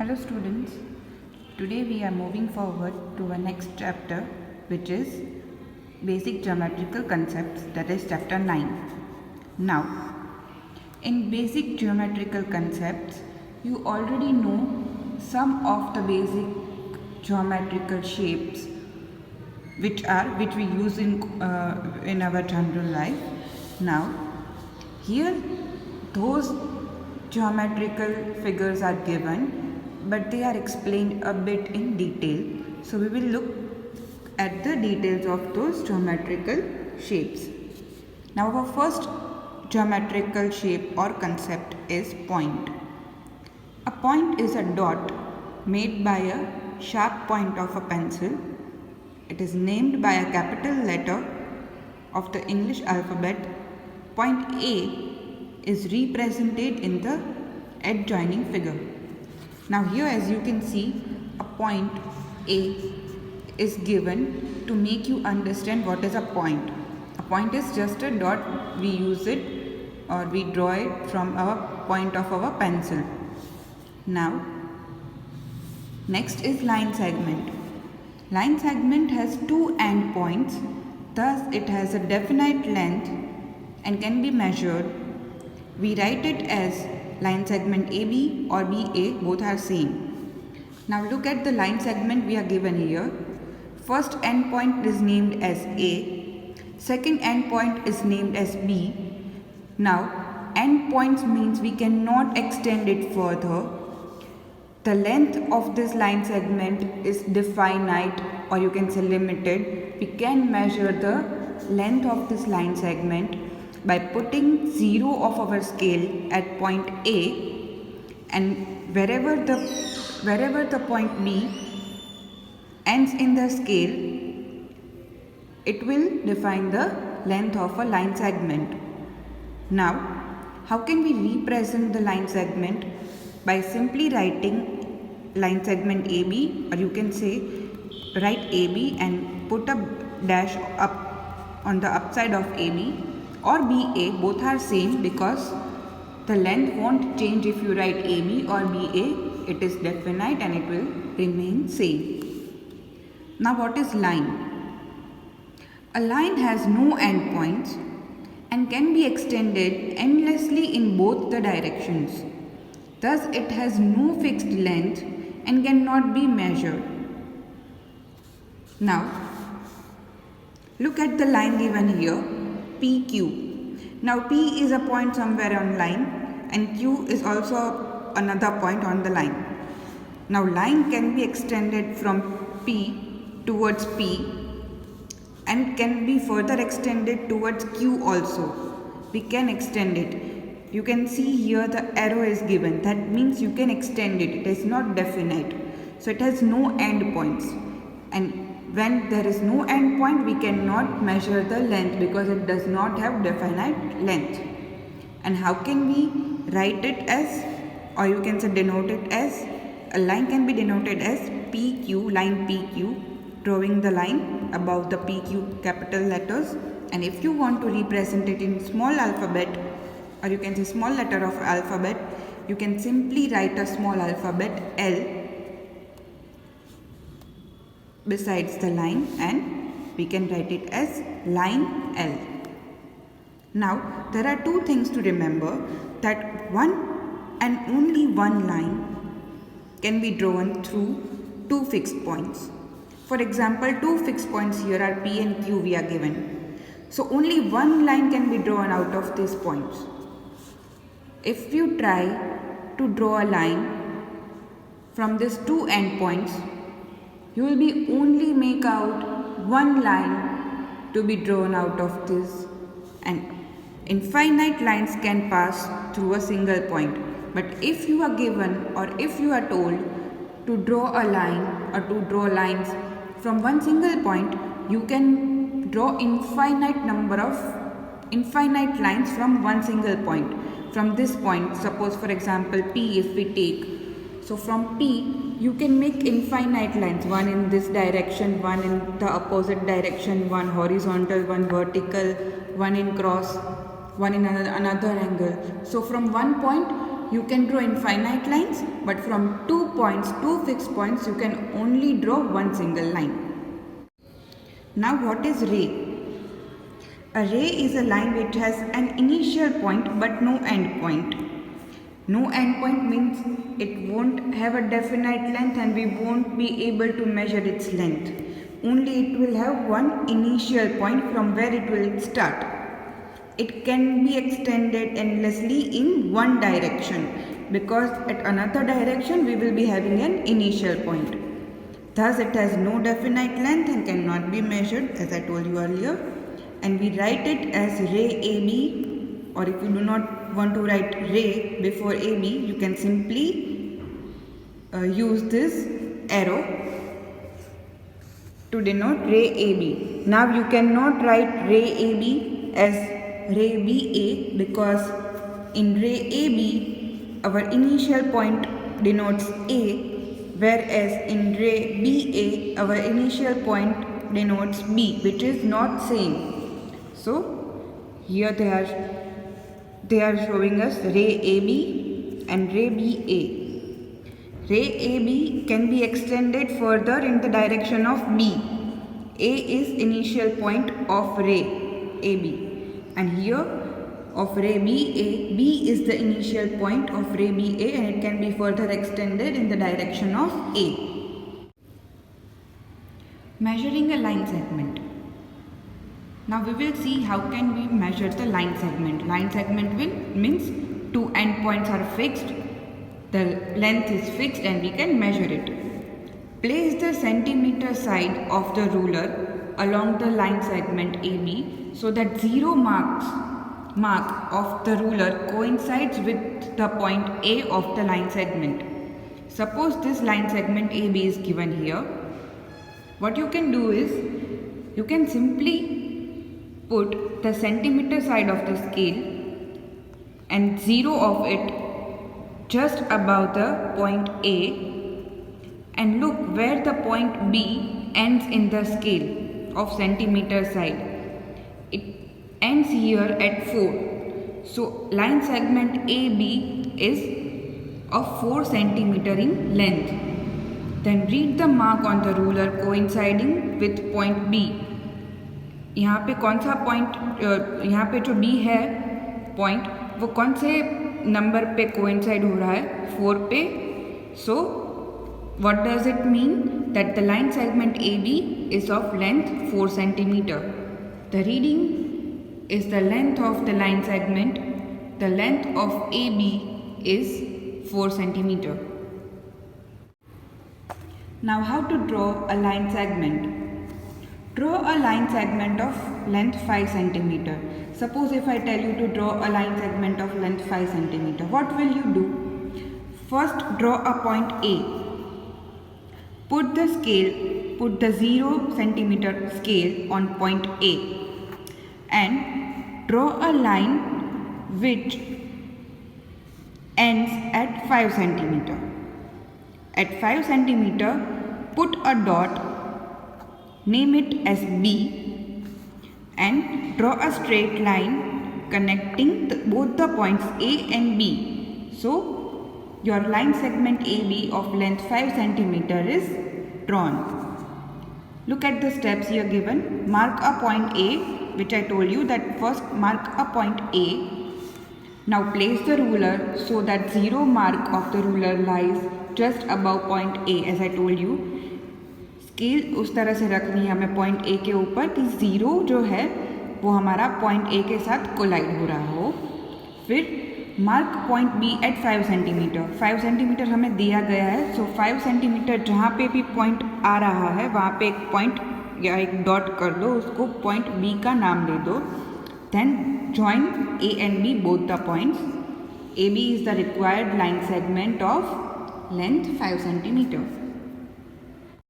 Hello students, today we are moving forward to our next chapter, which is basic geometrical concepts, that is chapter 9. Now, in basic geometrical concepts, you already know some of the basic geometrical shapes which we use in our general life. Now, here those geometrical figures are given, but they are explained a bit in detail. So we will look at the details of those geometrical shapes. Now our first geometrical shape or concept is point. A point is a dot made by a sharp point of a pencil. It is named by a capital letter of the English alphabet. Point A is represented in the adjoining figure. Now here, as you can see, a point A is given to make you understand what is a point. A point is just a dot. We use it or we draw it from our point of our pencil. Now, next is line segment. Line segment has two end points, thus it has a definite length and can be measured. We write it as line segment AB or BA, both are same. Now look at the line segment we are given here. First end point is named as A, second end point is named as B. Now end points means we cannot extend it further. The length of this line segment is definite, or you can say limited. We can measure the length of this line segment by putting 0 of our scale at point A, and wherever the point B ends in the scale, it will define the length of a line segment. Now, how can we represent the line segment? By simply writing line segment AB, or you can say write AB and put a dash up on the upside of AB, or BA, both are same because the length won't change if you write AB or BA. It is definite and it will remain same. Now what is line? A line has no end points and can be extended endlessly in both the directions. Thus it has no fixed length and cannot be measured. Now look at the line given here, PQ. Now P is a point somewhere on line and Q is also another point on the line. Now line can be extended from P towards P and can be further extended towards Q also. We can extend it. You can see here the arrow is given. That means you can extend it. It is not definite. So it has no end points. And when there is no end point, we cannot measure the length because it does not have definite length. And how can we write it as, or you can say denote it as, a line can be denoted as PQ, line PQ, drawing the line above the PQ capital letters. And if you want to represent it in small alphabet, or you can say small letter of alphabet, you can simply write a small alphabet L besides the line, and we can write it as line L. Now there are two things to remember, that one and only one line can be drawn through two fixed points. For example, two fixed points here are P and Q we are given. So only one line can be drawn out of these points. If you try to draw a line from these two end points, you will be only make out one line to be drawn out of this, and infinite lines can pass through a single point. But if you are given, or if you are told to draw a line or to draw lines from one single point, you can draw infinite lines from one single point. From this point, suppose for example P if we take, so from P you can make infinite lines, one in this direction, one in the opposite direction, one horizontal, one vertical, one in cross, one in another angle. So from one point you can draw infinite lines, but from 2 points, 2 fixed points, you can only draw one single line. Now what is ray? A ray is a line which has an initial point but no end point. No end point means it won't have a definite length and we won't be able to measure its length. Only it will have one initial point from where it will start. It can be extended endlessly in one direction because at another direction we will be having an initial point. Thus it has no definite length and cannot be measured, as I told you earlier, and we write it as ray AB, or if you do not want to write ray before AB, you can simply use this arrow to denote ray AB. Now you cannot write ray AB as ray BA because in ray AB our initial point denotes A, whereas in ray BA our initial point denotes B, which is not same. So here they are showing us ray AB and ray BA. Ray AB can be extended further in the direction of B. A is initial point of ray AB, and here of ray BA, B is the initial point of ray BA and it can be further extended in the direction of A. Measuring a line segment. Now we will see how can we measure the line segment. Line segment means two endpoints are fixed, the length is fixed and we can measure it. Place the centimeter side of the ruler along the line segment AB so that 0 mark of the ruler coincides with the point A of the line segment. Suppose this line segment AB is given here. What you can do is, you can simply put the centimeter side of the scale and 0 of it just above the point A, and look where the point B ends in the scale of centimeter side. It ends here at 4. So line segment AB is of 4 centimeter in length. Then read the mark on the ruler coinciding with point B. यहाँ पे कौन सा point, यहाँ पे जो B है point, वो कौन से नंबर पे कोइंसाइड हो रहा है? 4 पे. So what does it mean? That the line segment AB is of length 4 centimeter. The reading is the length of the line segment. The length of AB is 4 centimeter. Now how to draw a line segment? Draw a line segment of length 5 centimeter. Suppose if I tell you to draw a line segment of length 5 centimeter, what will you do? First draw a point A. Put the 0 centimeter scale on point A and draw a line which ends at 5 centimeter. At 5 centimeter, put a dot, name it as B, and draw a straight line connecting both the points A and B. So your line segment AB of length 5 centimeter is drawn. Look at the steps here given. Mark a point A, which I told you that first mark a point A. Now place the ruler so that 0 mark of the ruler lies just above point A, as I told you. Scale उस तरह से रखनी है हमें point A के ऊपर कि 0 जो है वो हमारा पॉइंट ए के साथ कोलाइड हो रहा हो. फिर mark point B at 5 centimetre. 5 centimetre हमें दिया गया है. सो 5 सेंटीमीटर जहाँ पे भी पॉइंट आ रहा है वहाँ पे एक पॉइंट या एक डॉट कर दो, उसको पॉइंट बी का नाम दे दो. Then join A and B both the points. A B is the required line segment of length 5 centimeter.